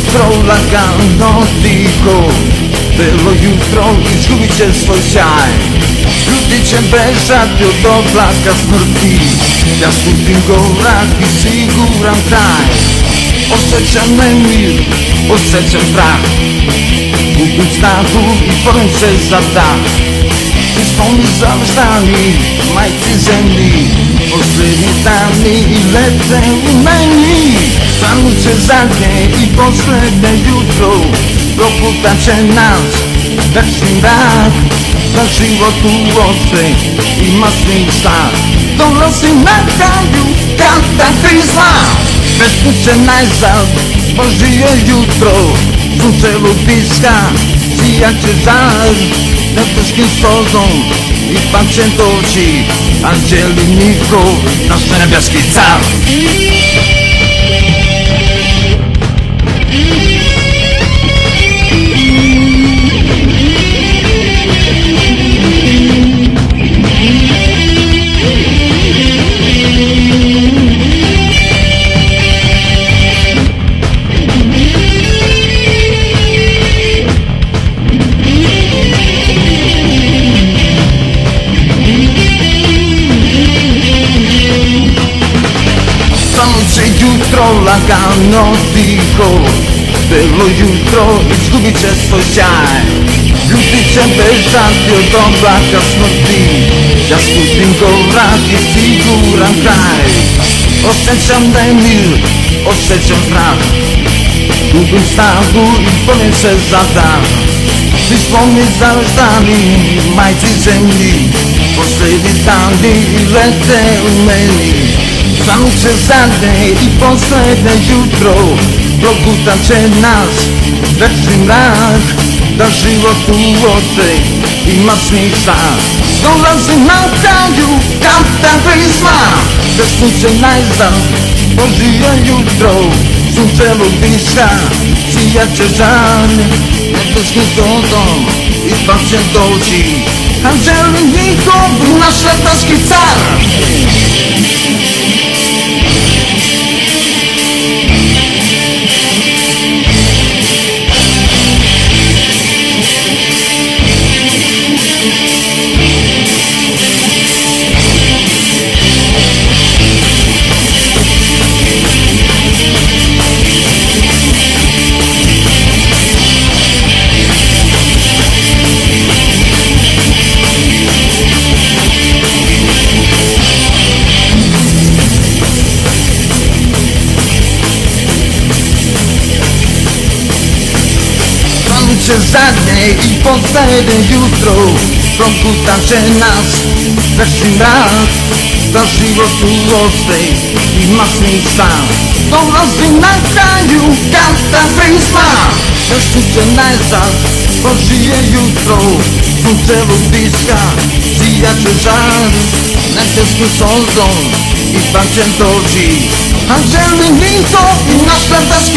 jutro lagano, ticho, było jutro i zgubi će svoj sjaj. Ljudi će bežati od oblaka smrti, ja skutim gorak i siguran kraj. Osjećam nemir, osjećam strah, gubim snagu i borim se za dah. Mi smo mi zaveštani, majci zemlji, posljednji dani i lete u meni. Zanuće zadnje i posljednje jutro, proputat će nas večni mrak. Da život uopšte ima smisla, dolazi na kraju kataklizma. Vesnice najzad, Božije jutro, sunce lubiska, sijaće žar. Nebeskim stozom ipak će doći anđeli njihov, naš nebeski car. Zanuće jutro lagano, tiho, bilo jutro izgubit će svoj sjaj. Ljudi će bežati od oblaka smrti, ja skutim gorak i siguran kraj. Osjećam nemir, osjećam strah, gubim snagu i borim se za dah. Svi smo mi zaveštani, majci zemlji, posljednji dani i lete u meni. Zanuće zadnje i posljednje jutro, progutat će nas večni mrak. Da život uopšte ima smisla, dolazi na kraju kataklizma. Vesnice najzad, Božije jutro, sunce lubiska, sijaće žar. Nebeskim stozom ipak će doći anđeli njihov, naš nebeski car. Zadnje i posljednje jutro, progutat će nas večni mrak. Da život uopšte ima smisla, dolazi na kraju kataklizma. Vesnice najzad, Božije jutro, sunce lubiska, sijaće žar. Nebeskim stozom ipak će doći anđeli njihov, naš nebeski